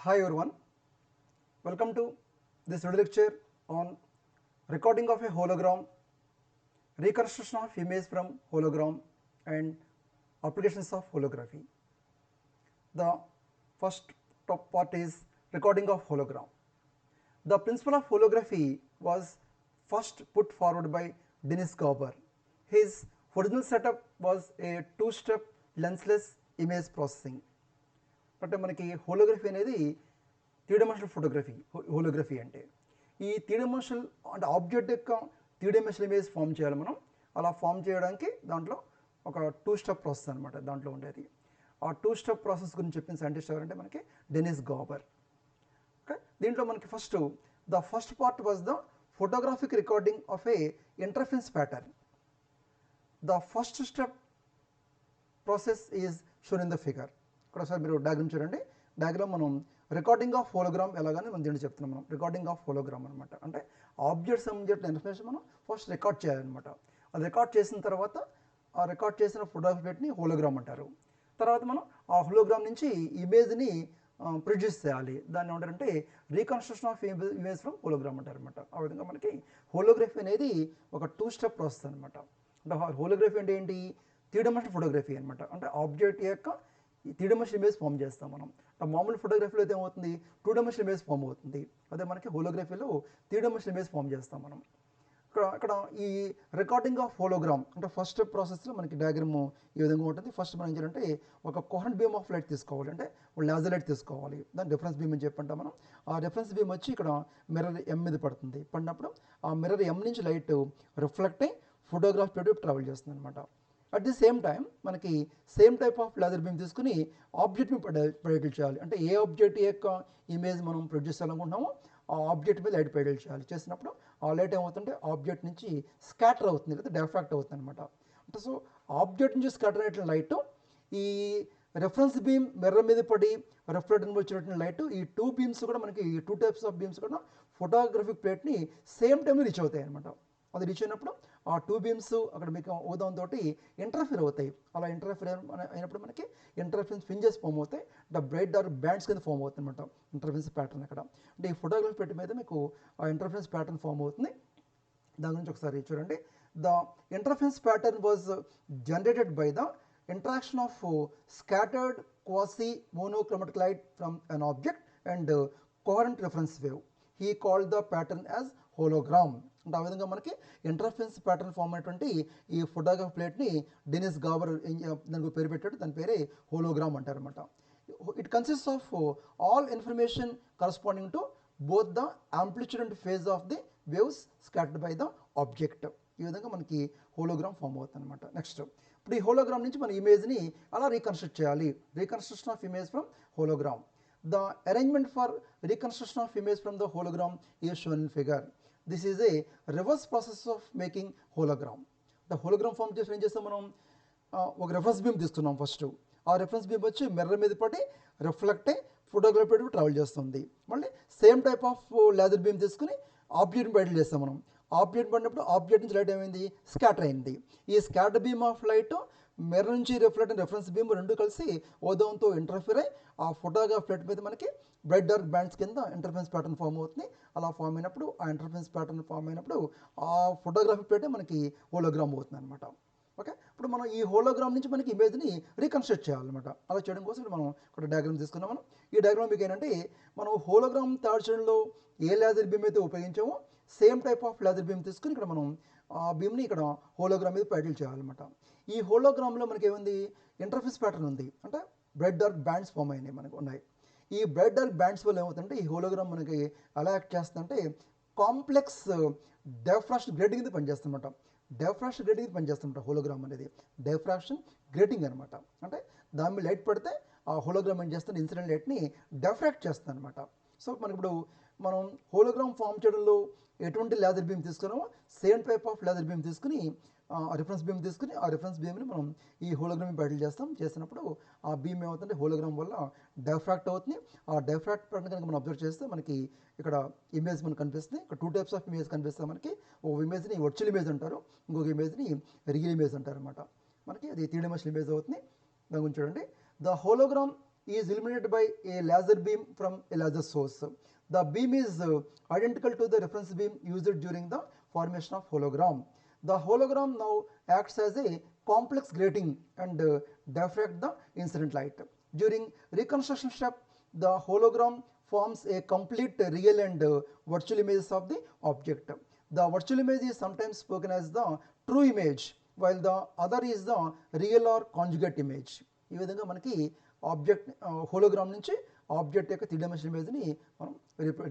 Hi everyone, welcome to this video lecture on recording of a hologram, reconstruction of image from hologram and applications of holography. The first top part is recording of hologram. The principle of holography was first put forward by Dennis Gauber. His original setup was a two-step lensless image processing. అంటే మనకి holography అనేది three dimensional photography. Holography అంటే ఈ three dimensional అంటే object యొక్క three dimensional image form చేయాలి మనం. అలా ఫామ్ చేయడానికి దాంట్లో ఒక టూ స్టెప్ ప్రాసెస్ అనమాట దాంట్లో ఉండేది. ఆ టూ స్టెప్ ప్రాసెస్ గురించి చెప్పిన సైంటిస్ట్ ఎవరంటే మనకి డెనిస్ గాబర్. ఓకే, దీంట్లో మనకి the first part was the photographic recording of A interference pattern. The first step process is shown in the figure. ఇక్కడ ఒకసారి మీరు డయాగ్రామ్ చూడండి. డయాగ్రామ్ మనం రికార్డింగ్ ఆఫ్ హోలోగ్రామ్ ఎలాగని మనం దీన్ని చెప్తున్నాం. మనం రికార్డింగ్ ఆఫ్ హోలోగ్రామ్ అనమాట. అంటే ఆబ్జెక్ట్ సంబంధించిన ఇన్ఫర్మేషన్ మనం ఫస్ట్ రికార్డ్ చేయాలన్నమాట. అది రికార్డ్ చేసిన తర్వాత ఆ రికార్డ్ చేసిన ఫోటోగ్రఫీని హోలోగ్రామ్ అంటారు. తర్వాత మనం ఆ హోలోగ్రామ్ నుంచి ఇమేజ్ని ప్రొడ్యూస్ చేయాలి. దాన్ని ఏమంటారంటే reconstruction of image from hologram అంటారు అనమాట. ఆ విధంగా మనకి హోలోగ్రఫీ అనేది ఒక టూ స్టెప్ ప్రాసెస్ అనమాట. అంటే హోలోగ్రఫీ అంటే ఏంటి? త్రీ డైమెన్షనల్ ఫోటోగ్రఫీ అనమాట. అంటే ఆబ్జెక్ట్ యొక్క త్రీ డైమెన్షనల్ ఇమేజ్ ఫామ్ చేస్తాం మనం. మామూలు ఫోటోగ్రఫీలో అయితే ఏమవుతుంది? టూ డైమెన్షనల్ ఇమేజ్ ఫామ్ అవుతుంది. అదే మనకి హోలోగ్రఫీలో త్రీ డైమెన్షనల్ ఇమేజ్ ఫామ్ చేస్తాం మనం. ఇక్కడ ఈ రికార్డింగ్ ఆఫ్ హోలోగ్రామ్ అంటే ఫస్ట్ స్టెప్ ప్రాసెస్లో మనకి డయాగ్రామ్ ఈ విధంగా ఉంటుంది. ఫస్ట్ మనం ఏం చేయాలంటే ఒక కోహరెంట్ బీమ్ ఆఫ్ లైట్ తీసుకోవాలి. అంటే లేజర్ లైట్ తీసుకోవాలి. దాని రిఫరెన్స్ బీమ్ అని చెప్పంటాం మనం. ఆ రిఫరెన్స్ బీమ్ వచ్చి ఇక్కడ మిర్రర్ ఎం మీద పడుతుంది. పడినప్పుడు ఆ మిర్రర్ ఎం నుంచి లైట్ రిఫ్లెక్ట్ అయ్యి ఫోటోగ్రాఫ్ పెట్టి ట్రావెల్ చేస్తుంది అనమాట. అట్ ది సేమ్ టైం మనకి same type of laser beam తీసుకుని ఆబ్జెక్ట్ని ప్రొజెక్ట్ చేయాలి. అంటే ఏ ఆబ్జెక్ట్ యొక్క ఇమేజ్ మనం ప్రొడ్యూస్ చేయాలనుకుంటున్నామో ఆ ఆబ్జెక్ట్ మీద లైట్ ప్రొజెక్ట్ చేయాలి. చేసినప్పుడు ఆ లైట్ ఏమవుతుంటే ఆబ్జెక్ట్ నుంచి స్కాటర్ అవుతుంది లేదా డైఫ్రాక్ట్ అవుతుంది అనమాట. అంటే సో ఆబ్జెక్ట్ నుంచి స్కాటర్ అయిన లైట్ ఈ రెఫరెన్స్ బీమ్ మిర్రర్ మీద పడి రిఫ్లెక్ట్ వచ్చినటువంటి లైట్ ఈ టూ బీమ్స్ కూడా మనకి ఈ టూ టైప్స్ ఆఫ్ బీమ్స్ కూడా ఫోటోగ్రఫిక్ ప్లేట్ని సేమ్ టైంలో రీచ్ అవుతాయి అనమాట. అది రీచ్ అయినప్పుడు ఆ టూ బీమ్స్ అక్కడ మీకు ఉదాహరణ తోటి ఇంటర్ఫియర్ అవుతాయి. అలా ఇంటర్ఫియర్ అయినప్పుడు మనకి ఇంటర్ఫరెన్స్ ఫ్రింజెస్ ఫామ్ అవుతాయి. బ్రైట్ డార్క్ బ్యాండ్స్ కింద ఫామ్ అవుతుంది అనమాట ఇంటర్ఫరెన్స్ ప్యాటర్న్. అక్కడ అంటే ఈ ఫోటోగ్రఫీ పెట్టి మీద మీకు ఆ ఇంటర్ఫరెన్స్ ప్యాటర్న్ ఫామ్ అవుతుంది. దాని గురించి ఒకసారి చూడండి. The interference pattern was generated by the interaction of scattered quasi monochromatic light from an object and coherent reference wave. He called the pattern as hologram. అంటే ఆ విధంగా మనకి ఇంటర్ఫరెన్స్ ప్యాటర్న్ ఫామ్ అయినటువంటి ఈ ఫోటోగ్రాఫ్ ప్లేట్ని డెనిస్ గాబర్ దానికి పేరు పెట్టాడు. దాని పేరే హోలోగ్రామ్ అంటారు అనమాట. It consist of all information corresponding to both the amplitude and phase of the waves scattered by the object. ఈ విధంగా మనకి హోలోగ్రామ్ ఫామ్ అవుతుంది అనమాట. నెక్స్ట్ ఇప్పుడు ఈ హోలోగ్రామ్ నుంచి మన ఇమేజ్ని అలా రీకన్స్ట్రక్ట్ చేయాలి. Reconstruction of image from hologram. The arrangement for reconstruction of image from the hologram is shown in figure. This is a reverse process of making hologram. The hologram form చేసి ఏం చేస్తాం మనం? ఒక రెఫరెన్స్ బీమ్ తీసుకున్నాం first. ఆ reference beam వచ్చి mirror మీద పడి రిఫ్లెక్ట్ అయ్యి ఫోటోగ్రాఫ్ పెట్టి ట్రావెల్ చేస్తుంది. మళ్ళీ same type of laser beam తీసుకుని ఆబ్జెక్ట్ని బయట చేస్తాం మనం. ఆబ్జెక్ట్ పడినప్పుడు ఆబ్జెక్ట్ నుంచి లైట్ ఏమైంది? స్కాటర్ అయింది. ఈ scatter beam of light mirror నుంచి రిఫ్లెక్ట్ రెఫరెన్స్ బీమ్ రెండు కలిసి ఓదోన్తో ఇంటర్ఫియర్ అయ్యి ఆ ఫోటోగ్రాఫ్ ప్లేట్ మీద మనకి బ్రైట్ డార్క్ బ్యాండ్స్ కింద ఇంటర్ఫరెన్స్ ప్యాటర్న్ ఫామ్ అవుతుంది. అలా ఫామ్ అయినప్పుడు ఆ ఇంటర్ఫరెన్స్ ప్యాటర్న్ ఫామ్ అయినప్పుడు ఆ ఫోటోగ్రాఫీ ప్లేటే మనకి హోలోగ్రామ్ అవుతుంది అనమాట. ఓకే, ఇప్పుడు మనం ఈ హోలోగ్రామ్ నుంచి మనకి ఇమేజ్ని రీకన్స్ట్రక్ట్ చేయాలన్నమాట. అలా చేయడం కోసం మనం ఇక్కడ డయాగ్రామ్ తీసుకున్నాం. మనం ఈ డయాగ్రామ్ మీకు ఏంటంటే మనం హోలోగ్రామ్ తయారు చేయడంలో ఏ లేజర్ బీమ్ అయితే ఉపయోగించామో same type of laser beam తీసుకుని ఇక్కడ మనం ఆ బీమ్ని ఇక్కడ హోలోగ్రామ్ మీద ప్యాటిల్ చేయాలన్నమాట. ఈ హోలోగ్రామ్లో మనకి ఏముంది? ఇంటర్ఫేస్ ప్యాటర్న్ ఉంది. అంటే బ్రైట్ డార్క్ బ్యాండ్స్ ఫామ్ అయినాయి మనకు ఉన్నాయి. ఈ బ్రైట్ డార్క్ బ్యాండ్స్ వల్ల ఏమవుతుందంటే ఈ హోలోగ్రామ్ మనకి ఎలా యాక్ట్ చేస్తుందంటే కాంప్లెక్స్ డైఫ్రాక్షన్ గ్రేటింగ్ కింద పనిచేస్తుందన్నమాట. డైఫ్రాక్షన్ గ్రేటింగ్ కింద పనిచేస్తుందన్నమాట హోలోగ్రామ్ అనేది. డైఫ్రాక్షన్ గ్రేటింగ్ అనమాట. అంటే దాని మీద లైట్ పడితే ఆ హోలోగ్రామ్ ఏం చేస్తుంది? ఇన్సిడెంట్ లైట్ని డైఫ్రాక్ట్ చేస్తుంది అనమాట. సో మనకి ఇప్పుడు మనం హోలోగ్రామ్ ఫామ్ చేయడంలో ఎటువంటి లేజర్ బీమ్ తీసుకున్నామో same type of laser beam తీసుకుని రిఫరెన్స్ బీమ్ తీసుకుని ఆ రిఫరెన్స్ బీమ్ని మనం ఈ హోలోగ్రామ్ బ్యాటిల్ చేస్తాం. చేసినప్పుడు ఆ బీమ్ ఏమవుతుంటే హోలోగ్రామ్ వల్ల డైఫ్రాక్ట్ అవుతుంది. ఆ డైఫ్రాక్ట్ ప్యాటర్న్ కనుక మనం అబ్జర్వ్ చేస్తే మనకి ఇక్కడ ఇమేజ్ మనకు కనిపిస్తుంది. ఇక్కడ టూ టైప్స్ ఆఫ్ ఇమేజ్ కనిపిస్తాయి మనకి. ఒక ఇమేజ్ని వర్చువల్ ఇమేజ్ అంటారు, ఇంకొక ఇమేజ్ని రియల్ ఇమేజ్ అంటారు అనమాట. మనకి అది త్రీ డైమెన్షనల్ ఇమేజ్ అవుతుంది. దాని గురించి చూడండి. The hologram is illuminated by a laser beam from a laser source. The beam is identical to the reference beam used during the formation of hologram. The hologram now acts as a complex grating and diffract the incident light. During reconstruction step, the hologram forms a complete real and virtual images of the object. The virtual image is sometimes spoken as the true image, while the other is the real or conjugate image. ఈ విధంగా మనకి object hologram నుంచి object యొక్క 3 dimensional ఇమేజ్ని మనం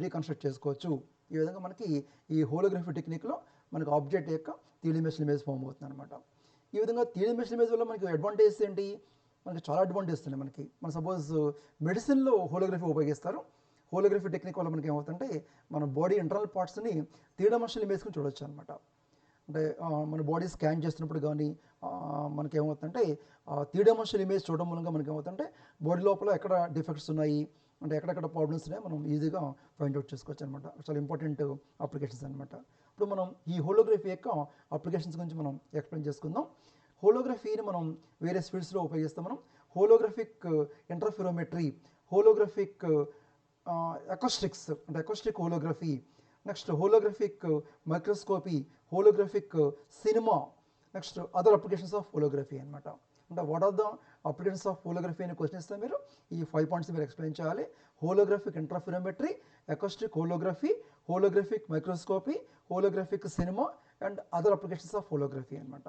reconstruct చేసుకోవచ్చు. ఈ విధంగా మనకి ఈ హోలోగ్రఫీ టెక్నిక్లో మనకి ఆబ్జెక్ట్ యొక్క 3 డైమెన్షనల్ ఇమేజ్ ఫామ్ అవుతుంది అనమాట. ఈ విధంగా 3 డైమెన్షనల్ ఇమేజ్ వల్ల మనకి అడ్వాంటేజ్ ఏంటి? మనకి చాలా అడ్వాంటేజ్ ఉన్నాయి. మన సపోజ్ మెడిసిన్లో హోలోగ్రఫీ ఉపయోగిస్తారు. హోలోగ్రఫీ టెక్నిక్ వల్ల మనకి ఏమవుతుందంటే మన బాడీ ఇంటర్నల్ పార్ట్స్ని 3 డైమెన్షనల్ ఇమేజ్ని చూడొచ్చు అనమాట. అంటే మన బాడీ స్కాన్ చేస్తున్నప్పుడు కానీ మనకి ఏమవుతుందంటే 3 డైమెన్షనల్ ఇమేజ్ చూడడం మూలంగా మనకి ఏమవుతుందంటే బాడీ లోపల ఎక్కడ డిఫెక్ట్స్ ఉన్నాయి, అంటే ఎక్కడెక్కడ ప్రాబ్లమ్స్ ఉన్నాయి మనం ఈజీగా ఫైండ్ అవుట్ చేసుకోవచ్చు అనమాట. చాలా ఇంపార్టెంట్ అప్లికేషన్స్ అనమాట. ఇప్పుడు మనం ఈ హోలోగ్రఫీ యొక్క అప్లికేషన్స్ గురించి మనం ఎక్స్ప్లెయిన్ చేసుకుందాం. హోలోగ్రఫీని మనం వేరే ఫీల్డ్స్లో ఉపయోగిస్తాం. మనం హోలోగ్రఫిక్ ఇంటర్ఫెరోమెట్రీ, హోలోగ్రఫిక్ అకోస్టిక్స్ అంటే acoustic holography, next holographic microscopy, holographic cinema, next other applications of holography అనమాట. అంటే what are the applications of holography అని క్వశ్చన్ ఇస్తే మీరు ఈ 5 పాయింట్స్ మీరు ఎక్స్ప్లెయిన్ చేయాలి. Holographic interferometry, acoustic holography, holographic microscopy, holographic cinema and other applications of holography అనమాట.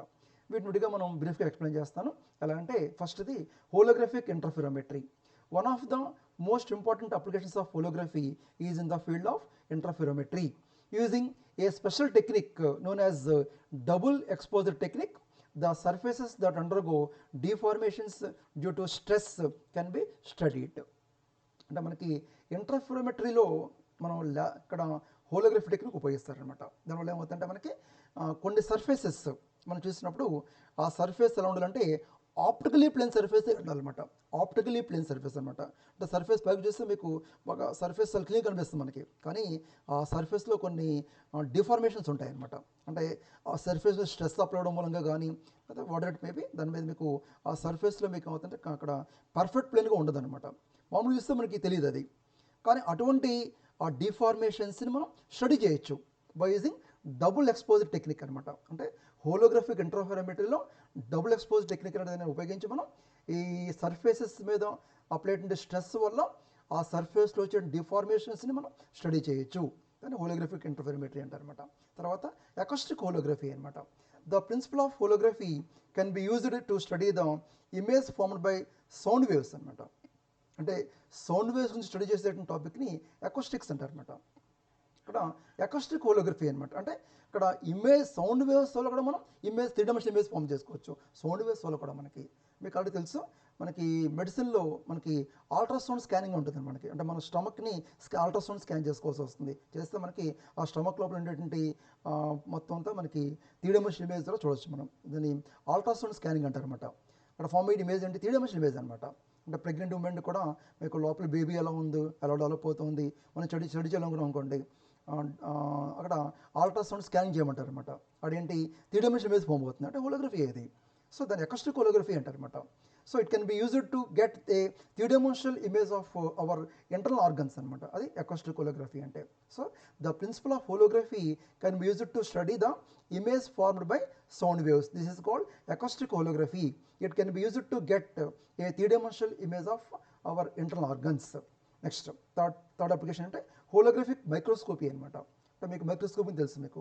వీటిని విడిగా మనం బ్రీఫ్గా ఎక్స్ప్లెయిన్ చేస్తాను. ఎలా అంటే ఫస్ట్ది holographic interferometry. One of the most important applications of holography is in the field of interferometry. Using a special technique known as double exposure technique, the surfaces that undergo deformations due to stress can be studied. అంటే మనకి ఇంటర్ఫెరోమెట్రీలో మనం ఇక్కడ holography technique ఉపయోగిస్తారనమాట. దానివల్ల ఏమవుతుందంటే మనకి కొన్ని surfaces మనం చూసినప్పుడు ఆ సర్ఫేస్ ఎలా ఉండాలంటే ఆప్టికలీ ప్లేన్ సర్ఫేస్ ఉండాలన్నమాట. ఆప్టికలీ ప్లేన్ సర్ఫేస్ అనమాట. అంటే సర్ఫేస్ పైకి చూస్తే మీకు బాగా సర్ఫేస్ చాలా క్లియర్ కనిపిస్తుంది మనకి, కానీ ఆ సర్ఫేస్లో కొన్ని డిఫార్మేషన్స్ ఉంటాయి అనమాట. అంటే ఆ సర్ఫేస్ స్ట్రెస్ అప్లై అవడం మూలంగా కానీ లేదా వాట్ ఇట్ మేబీ దాని మీద మీకు ఆ సర్ఫేస్లో మీకు అవుతుంటే అక్కడ పర్ఫెక్ట్ ప్లేన్గా ఉండదు అనమాట. మామూలుగా చూస్తే మనకి తెలియదు అది, కానీ అటువంటి ఆ డిఫార్మేషన్స్ని మనం స్టడీ చేయొచ్చు by using double exposure technique అనమాట. అంటే హోలోగ్రఫిక్ ఇంటర్ఫెరోమెట్రీలో డబుల్ ఎక్స్పోజర్ టెక్నిక్ అనేది ఉపయోగించి మనం ఈ సర్ఫేసెస్ మీద అప్లై అయిన స్ట్రెస్ వల్ల ఆ సర్ఫేస్లో వచ్చే డిఫార్మేషన్స్ని మనం స్టడీ చేయొచ్చు. దాన్ని హోలోగ్రఫిక్ ఇంటర్ఫెరోమెట్రీ అంటారనమాట. తర్వాత అకోస్టిక్ హోలోగ్రఫీ అనమాట. The principle of holography can be used to study the image formed by sound waves అనమాట. అంటే సౌండ్ వేవ్స్ గురించి స్టడీ చేసేటువంటి టాపిక్ని అకోస్టిక్స్ అంటారనమాట. ఇక్కడ అకోస్టిక్ హోలోగ్రఫీ అనమాట. అంటే ఇక్కడ ఇమేజ్ సౌండ్ వేవ్స్ వల్ల కూడా మనం ఇమేజ్ 3 డైమెన్షనల్ ఇమేజ్ ఫామ్ చేసుకోవచ్చు. సౌండ్ వేవ్స్ వల్ల కూడా మనకి మీకు ఆల్రెడీ తెలుసు, మనకి మెడిసిన్లో మనకి అల్ట్రాసౌండ్ స్కానింగ్ ఉంటుంది మనకి. అంటే మన స్టమక్ని అల్ట్రాసౌండ్ స్కాన్ చేసుకోవాల్సి వస్తుంది. చేస్తే మనకి ఆ స్టమక్ లోపల ఉండేటువంటి మొత్తం అంతా మనకి 3 డైమెన్షనల్ ఇమేజ్ ద్వారా చూడవచ్చు మనం. దీన్ని అల్ట్రాసౌండ్ స్కానింగ్ అంటారనమాట. అక్కడ ఫామ్ అయ్యే ఇమేజ్ అంటే 3 డైమెన్షనల్ ఇమేజ్ అనమాట. అంటే ప్రెగ్నెంట్ ఉమెన్ కూడా మీకు లోపల బేబీ ఎలా ఉంది, ఎలా డెవలప్ అవుతుంది మనం స్టడీ చేయాలనుకున్నాం అనుకోండి, అక్కడ అల్ట్రాసౌండ్ స్కానింగ్ చేయమంటారు అనమాట. అదేంటి 3 డైమెన్షనల్ ఇమేజ్ ఫామ్ అవుతుంది అంటే హోలోగ్రఫీ అది. సో దాన్ని అకోస్టిక్ హోలోగ్రఫీ అంటారనమాట. So it can be used to get a 3 dimensional image of our internal organs అనమాట. అది అకోస్టిక్ హోలోగ్రఫీ అంటే. So the principle of holography can be used to study the image formed by sound waves. This is called acoustic holography. It can be used to get a 3-dimensional image of our internal organs. Next, third application అంటే holographic microscopy అనమాట. అంటే మీకు microscopy తెలుసు, మీకు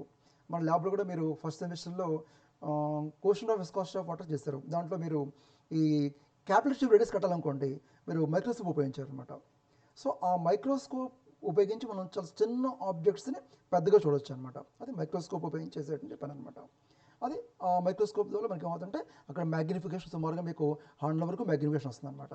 మన ల్యాబ్లో కూడా మీరు ఫస్ట్ సెమిస్టర్లో question of viscosity of water చేస్తారు. దాంట్లో మీరు ఈ క్యాపిలరీ ట్యూబ్ రేడియస్ కట్టాలనుకోండి మీరు మైక్రోస్కోప్ ఉపయోగించారు అనమాట. సో ఆ మైక్రోస్కోప్ ఉపయోగించి మనం చాలా చిన్న ఆబ్జెక్ట్స్ని పెద్దగా చూడొచ్చు అనమాట. అది మైక్రోస్కోప్ ఉపయోగించేసేటువంటి పని అనమాట. అది ఆ మైక్రోస్కోప్ ద్వారా మనకి ఏమవుతుందంటే అక్కడ మ్యాగ్నిఫికేషన్ సుమారుగా మీకు 100 వరకు మ్యాగ్నిఫికేషన్ వస్తుంది అనమాట.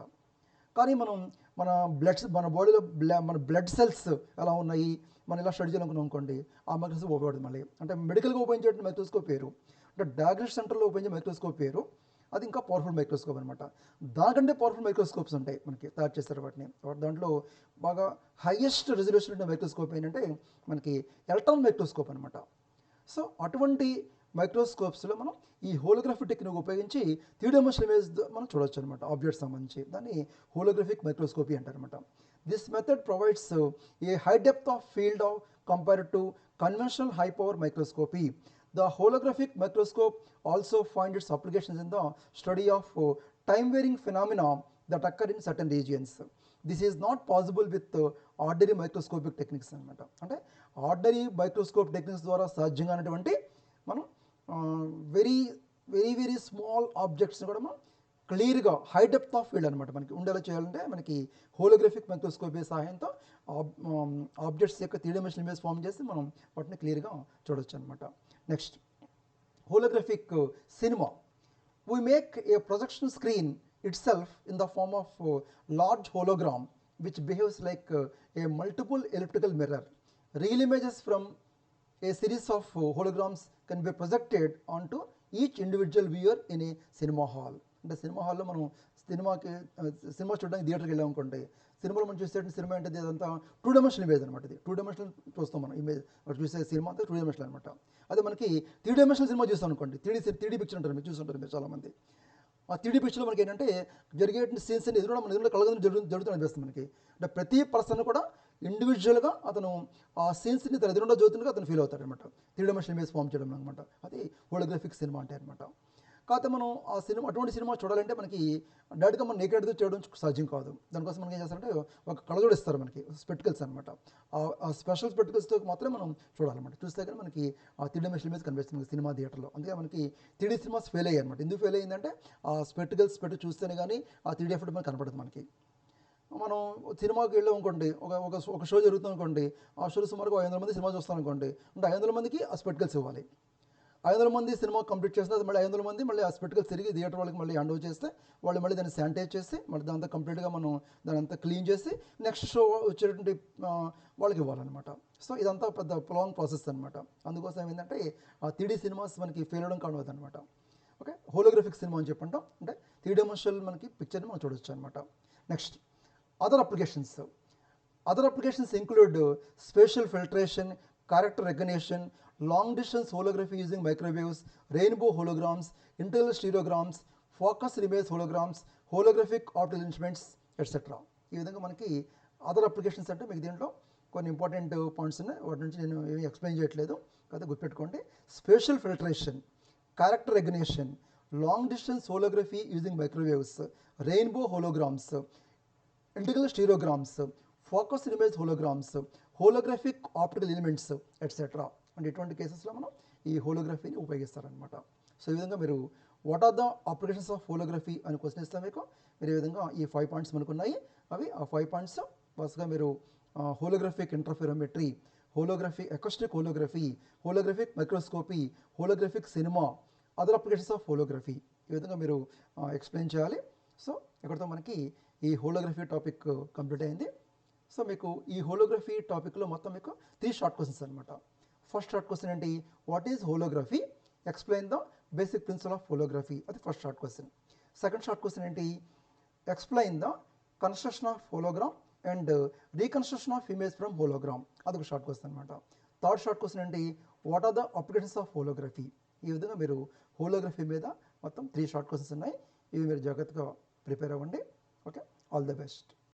కానీ మనం మన బాడీలో మన బ్లడ్ సెల్స్ ఎలా ఉన్నాయి మనం ఇలా స్టడీ చేయాలనుకున్నాం అనుకోండి, ఆ మైక్రోస్కోప్ ఉపయోగపడుతుంది మళ్ళీ. అంటే మెడికల్గా ఉపయోగించే మైక్రోస్కోప్ వేరు, అంటే డయాగ్నోస్టిక్ సెంటర్లో ఉపయోగించే మైక్రోస్కోప్ వేరు. అది ఇంకా పవర్ఫుల్ మైక్రోస్కోప్ అనమాట. దానికంటే పవర్ఫుల్ మైక్రోస్కోప్స్ ఉంటాయి మనకి, తయారు చేస్తారు వాటిని. దాంట్లో బాగా హైయెస్ట్ రెజల్యూషన్ ఉండే మైక్రోస్కోప్ ఏంటంటే మనకి ఎలక్ట్రాన్ మైక్రోస్కోప్ అనమాట. సో అటువంటి మైక్రోస్కోప్స్లో మనం ఈ హోలోగ్రఫీ టెక్నిక్ ఉపయోగించి 3 డైమెన్షనల్ ఇమేజ్ మనం చూడొచ్చు అనమాట ఆబ్జెక్ట్ సంబంధించి. దాన్ని హోలోగ్రఫిక్ మైక్రోస్కోపీ అంటారనమాట. This method provides A high depth of field of compared to conventional high power microscopy. The holographic microscope also finds its applications in the study of time-varying phenomena that occur in certain regions. This is not possible with ordinary microscopic techniques అనమాట. అంటే ordinary microscope techniques ద్వారా సాధ్యంగా అనేటువంటి మనం very very very small ఆబ్జెక్ట్స్ని కూడా మనం క్లియర్గా high depth of field అనమాట మనకి ఉండేలా చేయాలంటే మనకి హోలోగ్రఫిక్ మైక్రోస్కోపీ సహాయంతో ఆబ్జెక్ట్స్ యొక్క 3 డైమెన్షనల్ ఇమేజ్ ఫామ్ చేసి మనం వాటిని క్లియర్గా చూడొచ్చు అనమాట. Next holographic cinema. We make a projection screen itself in the form of large hologram which behaves like a multiple elliptical mirror. Real images from a series of holograms can be projected onto each individual viewer in a cinema hall. అంటే cinema హాల్లో మనం cinema చూడడానికి థియేటర్కి వెళ్ళాం అనుకోండి, సినిమాలో మనం చూసే సినిమా ఏంటంటే అదంతా 2 డైమెన్షనల్ ఇమేజ్ అనమాట. ఇది 2 డైమెన్షనల్ చూస్తాం మనం ఇమేజ్ చూసే సినిమా అంతా 2 డైమెన్షనల్ అనమాట. అదే మనకి 3 డైమెన్షనల్ సినిమా చూస్తాం అనుకోండి, 3D పిక్చర్ ఉంటారు, మీరు చూస్తుంటారు మీరు చాలామంది. ఆ 3D పిక్చర్లో మనకి ఏంటంటే జరిగే సీన్స్ అన్ని ఎదురు మన ఎదురు కలగదు జరుగుతుంది అనిపిస్తుంది మనకి. అంటే ప్రతి పర్సన్ కూడా ఇండివిజువల్గా అతను ఆ సీన్స్ని తన ఎదురుండా జరుగుతుండగా అతను ఫీల్ అవుతాడు అనమాట. 3 డైమెన్షనల్ ఇమేజ్ ఫామ్ చేయడం అనమాట. అది హోలోగ్రఫిక్ సినిమా అంటే అనమాట. కాకపోతే మనం ఆ సినిమా అటువంటి సినిమా చూడాలంటే మనకి డైరెక్ట్గా మనం నేకెడ్తో చేయడం సాధ్యం కాదు. దానికోసం మనకి ఏం చేస్తారంటే ఒక కళ్ళజోడు ఇస్తారు మనకి, స్పెక్టికల్స్ అనమాట. ఆ స్పెషల్ స్పెక్టికల్స్తో మాత్రమే మనం చూడాలన్నమాట. చూస్తే కానీ మనకి ఆ 3 డైమెన్షనల్ ఇమేజ్ కనిపిస్తుంది సినిమా థియేటర్లో. అందుకే మనకి 3D సినిమాస్ ఫెయిల్ అయ్యాయి అనమాట. ఎందుకు ఫెయిల్ అయ్యిందంటే ఆ స్పెక్టికల్స్ పెట్టి చూస్తేనే కానీ ఆ 3D ఎఫెక్ట్ మనకి కనపడదు మనకి. మనం సినిమాకి వెళ్ళాం అనుకోండి, ఒక షో జరుగుతుంది అనుకోండి, ఆ షోలో సుమారుగా 500 మంది సినిమా చూస్తాం అనుకోండి, అంటే 500 మందికి ఆ స్పెక్టికల్స్ ఇవ్వాలి. 500 మంది సినిమా కంప్లీట్ చేస్తే మళ్ళీ 500 మంది మళ్ళీ ఆ స్పెక్టికల్స్ తిరిగి థియేటర్ వాళ్ళకి మళ్ళీ హ్యాండ్ ఓవర్ చేస్తే వాళ్ళు మళ్ళీ దాన్ని శానిటైజ్ చేసి మళ్ళీ దాంతో కంప్లీట్గా మనం దాని అంతా క్లీన్ చేసి నెక్స్ట్ షో వచ్చేటువంటి వాళ్ళకి ఇవ్వాలన్నమాట. సో ఇదంతా పెద్ద లాంగ్ ప్రాసెస్ అనమాట. అందుకోసం ఏంటంటే ఆ 3D సినిమాస్ మనకి ఫెయిల్ అవడం కారణం అనమాట. ఓకే, హోలోగ్రఫిక్ సినిమా అని చెప్పంటాం. అంటే 3 డైమెన్షనల్ మనకి పిక్చర్ని మనం చూడొచ్చు అనమాట. Next other applications. Other applications include spatial filtration, character recognition, long distance holography using microwaves, rainbow holograms, integral stereograms, focused image holograms, holographic optical instruments, etc. ఈ విధంగా మనకి అదర్ అప్లికేషన్స్ అంటే మీకు దీంట్లో కొన్ని ఇంపార్టెంట్ పాయింట్స్ ఉన్నాయి, వాటి నుంచి నేను ఏమి ఎక్స్ప్లెయిన్ చేయట్లేదు, కాబట్టి గుర్తుపెట్టుకోండి. Spatial filtration, character recognition, long distance holography using microwaves, rainbow holograms, integral stereograms, focused image holograms, holographic optical elements etcetera. అంటే ఇటువంటి కేసెస్లో మనం ఈ హోలోగ్రఫీని ఉపయోగిస్తారనమాట. సో ఈ విధంగా మీరు what are the applications of holography అని క్వశ్చన్ ఇస్తాం మీకు. మీరు ఈ విధంగా ఈ 5 పాయింట్స్ మనకు ఉన్నాయి. అవి ఆ 5 పాయింట్స్ వరుసగా మీరు holographic interferometry, holography acoustic holography, holographic microscopy, holographic cinema, other applications of holography ఈ విధంగా మీరు ఎక్స్ప్లెయిన్ చేయాలి. సో ఇక్కడితో మనకి ఈ హోలోగ్రఫీ టాపిక్ కంప్లీట్ అయింది. సో మీకు ఈ హోలోగ్రఫీ టాపిక్లో మొత్తం మీకు 3 షార్ట్ క్వశ్చన్స్ అనమాట. ఫస్ట్ షార్ట్ క్వశ్చన్ ఏంటి, what is holography, explain the basic principle of holography, అది first short question. Second short question ఏంటి, explain the construction of hologram and reconstruction of image from hologram, అదొక short question అనమాట. Third short question ఏంటి, what are the applications of holography. ఈ విధంగా మీరు holography మీద మొత్తం 3 షార్ట్ క్వశ్చన్స్ ఉన్నాయి. ఇవి మీరు జాగ్రత్తగా ప్రిపేర్ అవ్వండి. Okay, all the best.